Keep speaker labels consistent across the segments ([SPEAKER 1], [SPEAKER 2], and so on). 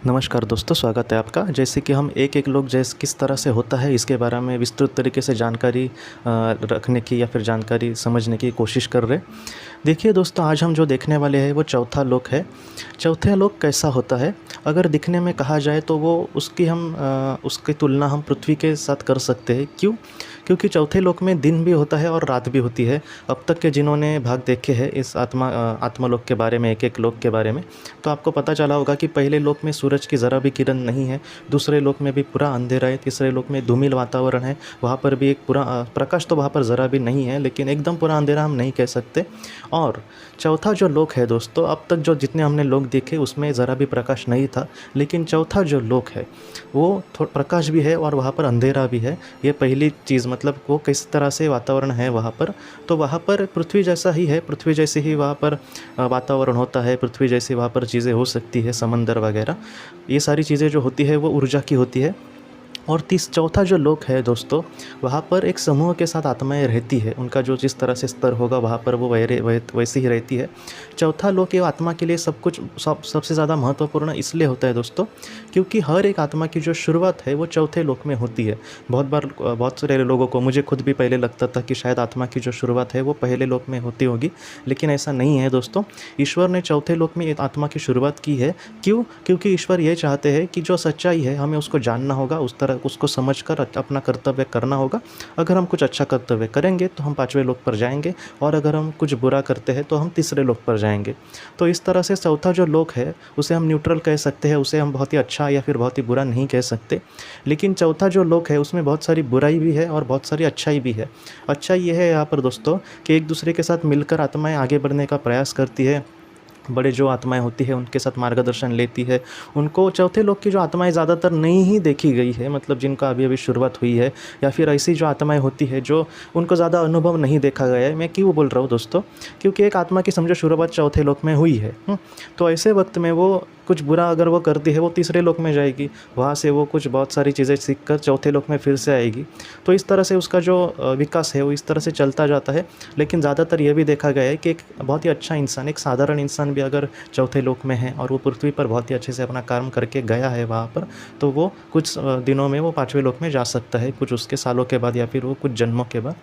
[SPEAKER 1] नमस्कार दोस्तों, स्वागत है आपका। जैसे कि हम एक एक लोग जैसे किस तरह से होता है इसके बारे में विस्तृत तरीके से जानकारी रखने की या फिर जानकारी समझने की कोशिश कर रहे। देखिए दोस्तों, आज हम जो देखने वाले हैं वो चौथा लोक है। चौथा लोक कैसा होता है? अगर दिखने में कहा जाए तो वो उसकी तुलना हम पृथ्वी के साथ कर सकते हैं। क्यों? क्योंकि चौथे लोक में दिन भी होता है और रात भी होती है। अब तक के जिन्होंने भाग देखे हैं इस आत्मलोक के बारे में, एक एक लोक के बारे में, तो आपको पता चला होगा कि पहले लोक में सूरज की ज़रा भी किरण नहीं है, दूसरे लोक में भी पूरा अंधेरा है, तीसरे लोक में धूमिल वातावरण है, वहाँ पर भी एक पूरा प्रकाश तो वहाँ पर ज़रा भी नहीं है, लेकिन एकदम पूरा अंधेरा हम नहीं कह सकते। और चौथा जो लोक है दोस्तों, अब तक जो जितने हमने लोक देखे उसमें ज़रा भी प्रकाश नहीं था, लेकिन चौथा जो लोक है वो प्रकाश भी है और वहाँ पर अंधेरा भी है। ये पहली चीज़, मतलब वो किस तरह से वातावरण है वहाँ पर, तो वहाँ पर पृथ्वी जैसा ही है, पृथ्वी जैसे ही वहाँ पर वातावरण होता है, पृथ्वी जैसी वहाँ पर चीज़ें हो सकती है, समंदर वगैरह, ये सारी चीज़ें जो होती है वो ऊर्जा की होती है। और चौथा जो लोक है दोस्तों, वहाँ पर एक समूह के साथ आत्माएं रहती है, उनका जो जिस तरह से स्तर होगा वहाँ पर वो वैसे ही रहती है। चौथा लोक ये आत्मा के लिए सबसे ज़्यादा महत्वपूर्ण इसलिए होता है दोस्तों, क्योंकि हर एक आत्मा की जो शुरुआत है वो चौथे लोक में होती है। बहुत सारे लोगों को, मुझे खुद भी पहले लगता था कि शायद आत्मा की जो शुरुआत है वो पहले लोक में होती होगी, लेकिन ऐसा नहीं है दोस्तों। ईश्वर ने चौथे लोक में आत्मा की शुरुआत की है। क्यों? क्योंकि ईश्वर ये चाहते हैं कि जो सच्चाई है हमें उसको जानना होगा, उसको समझकर अपना कर्तव्य करना होगा। अगर हम कुछ अच्छा कर्तव्य करेंगे तो हम पांचवें लोक पर जाएंगे, और अगर हम कुछ बुरा करते हैं तो हम तीसरे लोक पर जाएंगे। तो इस तरह से चौथा जो लोक है उसे हम न्यूट्रल कह सकते हैं, उसे हम बहुत ही अच्छा या फिर बहुत ही बुरा नहीं कह सकते। लेकिन चौथा जो लोक है उसमें बहुत सारी बुराई भी है और बहुत सारी अच्छाई भी है। अच्छाई ये है यहाँ पर दोस्तों कि एक दूसरे के साथ मिलकर आत्माएं आगे बढ़ने का प्रयास करती है, बड़े जो आत्माएं होती है उनके साथ मार्गदर्शन लेती है। उनको चौथे लोक की जो आत्माएं ज़्यादातर नहीं ही देखी गई है, मतलब जिनका अभी अभी शुरुआत हुई है, या फिर ऐसी जो आत्माएं होती है जो उनको ज़्यादा अनुभव नहीं देखा गया है। मैं क्यों बोल रहा हूँ दोस्तों? क्योंकि एक आत्मा की समझो शुरुआत चौथे लोक में हुई है, तो ऐसे वक्त में वो कुछ बुरा अगर वो करती है वो तीसरे लोक में जाएगी, वहाँ से वो कुछ बहुत सारी चीज़ें सीखकर चौथे लोक में फिर से आएगी। तो इस तरह से उसका जो विकास है वो इस तरह से चलता जाता है। लेकिन ज़्यादातर ये भी देखा गया है कि एक बहुत ही अच्छा इंसान, एक साधारण इंसान भी अगर चौथे लोक में है और वो पृथ्वी पर बहुत ही अच्छे से अपना काम करके गया है वहाँ पर, तो वो कुछ दिनों में वो पांचवें लोक में जा सकता है, कुछ उसके सालों के बाद या फिर वो कुछ जन्मों के बाद।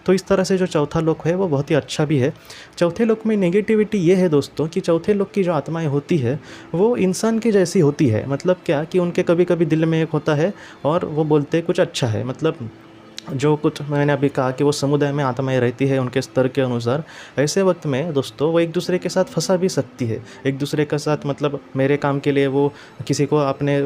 [SPEAKER 1] तो इस तरह से जो चौथा लोक है वो बहुत ही अच्छा भी है। चौथे लोक में नेगेटिविटी ये है दोस्तों कि चौथे लोक की जो आत्माएं होती है वो इंसान की जैसी होती है। मतलब क्या कि उनके कभी कभी दिल में एक होता है और वो बोलते हैं कुछ अच्छा है, मतलब जो कुछ मैंने अभी कहा कि वो समुदाय में आत्माएं रहती है उनके स्तर के अनुसार। ऐसे वक्त में दोस्तों वो एक दूसरे के साथ फंसा भी सकती है, एक दूसरे के साथ, मतलब मेरे काम के लिए वो किसी को अपने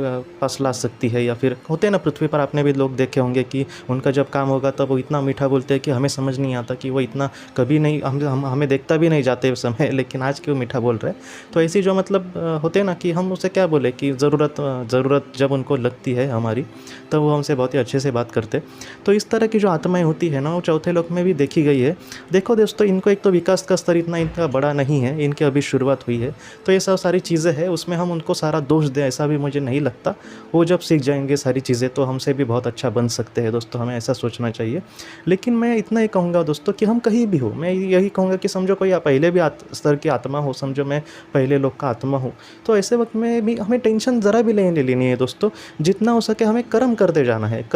[SPEAKER 1] पास ला सकती है। या फिर होते हैं ना पृथ्वी पर, आपने भी लोग देखे होंगे कि उनका जब काम होगा तब वो इतना मीठा बोलते हैं कि हमें समझ नहीं आता कि वो इतना कभी नहीं, हमें देखता भी नहीं जाते उस समय, लेकिन आज क्यों मीठा बोल रहे हैं। तो ऐसी जो मतलब होते हैं ना कि हम उसे क्या बोले कि ज़रूरत जब उनको लगती है हमारी, तब वो हमसे बहुत ही अच्छे से बात करते। तो इस तरह की जो आत्माएं होती है ना वो चौथे लोक में भी देखी गई है। देखो दोस्तों, इनको एक तो विकास का स्तर इतना इनका बड़ा नहीं है, इनकी अभी शुरुआत हुई है, तो ये सब सारी चीज़ें हैं, उसमें हम उनको सारा दोष दें ऐसा भी मुझे नहीं लगता। वो जब सीख जाएंगे सारी चीज़ें तो हमसे भी बहुत अच्छा बन सकते हैं दोस्तों, हमें ऐसा सोचना चाहिए। लेकिन मैं इतना ही कहूँगा दोस्तों कि हम कहीं भी हो, मैं यही कहूँगा कि समझो कोई पहले भी स्तर की आत्मा हो, समझो मैं पहले लोक का आत्मा हूँ, तो ऐसे वक्त में भी हमें टेंशन ज़रा भी नहीं लेनी है दोस्तों। जितना हो सके हमें कर्म करते जाना है।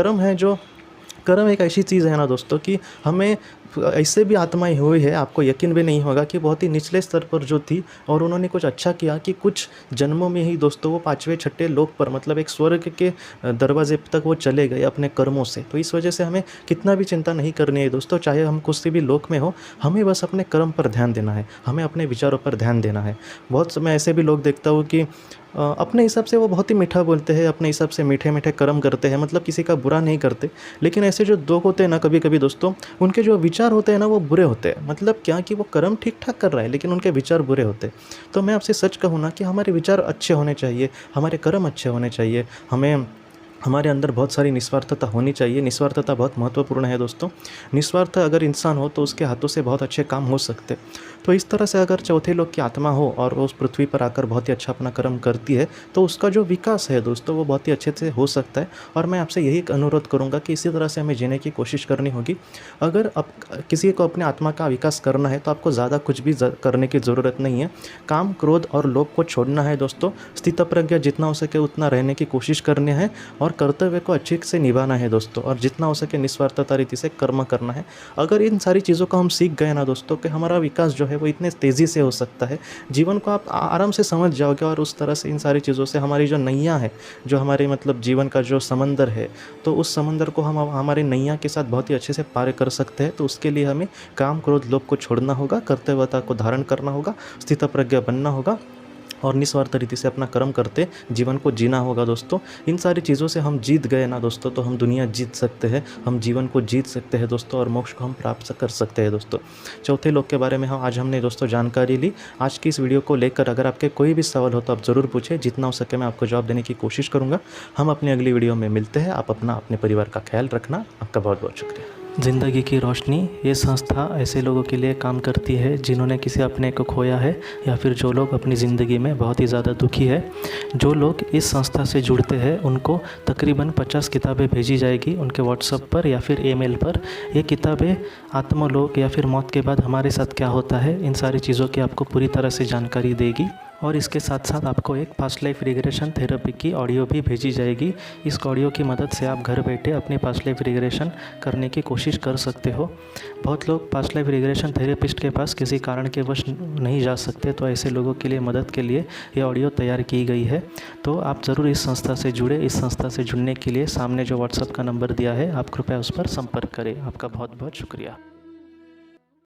[SPEAKER 1] कर्म एक ऐसी चीज़ है ना दोस्तों कि हमें ऐसे भी आत्माएं हुई है, आपको यकीन भी नहीं होगा कि बहुत ही निचले स्तर पर जो थी और उन्होंने कुछ अच्छा किया कि कुछ जन्मों में ही दोस्तों वो पांचवें छठे लोक पर, मतलब एक स्वर्ग के दरवाजे तक वो चले गए अपने कर्मों से। तो इस वजह से हमें कितना भी चिंता नहीं करनी है दोस्तों, चाहे हम किसी भी लोक में हो, हमें बस अपने कर्म पर ध्यान देना है, हमें अपने विचारों पर ध्यान देना है। बहुत समय ऐसे भी लोग देखता हूँ कि अपने हिसाब से वो बहुत ही मीठा बोलते हैं, अपने हिसाब से मीठे मीठे कर्म करते हैं, मतलब किसी का बुरा नहीं करते। लेकिन ऐसे जो लोग होते हैं ना कभी कभी दोस्तों, उनके जो विचार होते हैं ना वो बुरे होते हैं। मतलब क्या कि वो कर्म ठीक ठाक कर रहा है लेकिन उनके विचार बुरे होते हैं। तो मैं आपसे सच कहूँ ना कि हमारे विचार अच्छे होने चाहिए, हमारे कर्म अच्छे होने चाहिए, हमारे अंदर बहुत सारी निस्वार्थता होनी चाहिए। निस्वार्थता बहुत महत्वपूर्ण है दोस्तों। निस्वार्थ अगर इंसान हो तो उसके हाथों से बहुत अच्छे काम हो सकते। तो इस तरह से अगर चौथे लोक की आत्मा हो और वो उस पृथ्वी पर आकर बहुत ही अच्छा अपना कर्म करती है तो उसका जो विकास है दोस्तों वो बहुत ही अच्छे से हो सकता है। और मैं आपसे यही एक अनुरोध करूँगा कि इसी तरह से हमें जीने की कोशिश करनी होगी। अगर अब किसी को अपने आत्मा का विकास करना है तो आपको ज़्यादा कुछ भी करने की ज़रूरत नहीं है। काम, क्रोध और लोभ को छोड़ना है दोस्तों। स्थितप्रज्ञ जितना हो सके उतना रहने की कोशिश करनी है और कर्तव्य को अच्छे से निभाना है दोस्तों, और जितना हो सके निस्वार्थता रीति से कर्म करना है। अगर इन सारी चीज़ों को हम सीख गए ना दोस्तों कि हमारा विकास जो है वो इतने तेज़ी से हो सकता है, जीवन को आप आराम से समझ जाओगे। और उस तरह से इन सारी चीज़ों से हमारी जो नैया है, जो हमारे मतलब जीवन का जो समंदर है, तो उस समंदर को हम हमारे नैया के साथ बहुत ही अच्छे से पार कर सकते हैं। तो उसके लिए हमें काम, क्रोध, लोभ को छोड़ना होगा, कर्तव्यता को धारण करना होगा, स्थितप्रज्ञ बनना होगा और निस्वार्थ रीति से अपना कर्म करते जीवन को जीना होगा दोस्तों। इन सारी चीज़ों से हम जीत गए ना दोस्तों तो हम दुनिया जीत सकते हैं, हम जीवन को जीत सकते हैं दोस्तों, और मोक्ष को हम प्राप्त कर सकते हैं दोस्तों। चौथे लोक के बारे में आज हमने दोस्तों जानकारी ली। आज की इस वीडियो को लेकर अगर आपके कोई भी सवाल हो तो आप ज़रूर पूछें, जितना हो सके मैं आपको जवाब देने की कोशिश करूँगा। हम अपनी अगली वीडियो में मिलते हैं। आप अपने परिवार का ख्याल रखना। आपका बहुत बहुत शुक्रिया।
[SPEAKER 2] ज़िंदगी की रोशनी ये संस्था ऐसे लोगों के लिए काम करती है जिन्होंने किसी अपने को खोया है या फिर जो लोग अपनी ज़िंदगी में बहुत ही ज़्यादा दुखी है। जो लोग इस संस्था से जुड़ते हैं उनको तकरीबन 50 किताबें भेजी जाएगी उनके व्हाट्सएप पर या फिर ईमेल पर। ये किताबें आत्मलोक या फिर मौत के बाद हमारे साथ क्या होता है, इन सारी चीज़ों की आपको पूरी तरह से जानकारी देगी। और इसके साथ साथ आपको एक पास्ट लाइफ रिग्रेशन थेरेपी की ऑडियो भी भेजी जाएगी। इस ऑडियो की मदद से आप घर बैठे अपनी पास्ट लाइफ रिग्रेशन करने की कोशिश कर सकते हो। बहुत लोग पास्ट लाइफ रिग्रेशन थेरेपिस्ट के पास किसी कारण के वश नहीं जा सकते, तो ऐसे लोगों के लिए मदद के लिए ये ऑडियो तैयार की गई है। तो आप ज़रूर इस संस्था से जुड़े। इस संस्था से जुड़ने के लिए सामने जो व्हाट्सएप का नंबर दिया है आप कृपया उस पर संपर्क करें। आपका बहुत बहुत शुक्रिया।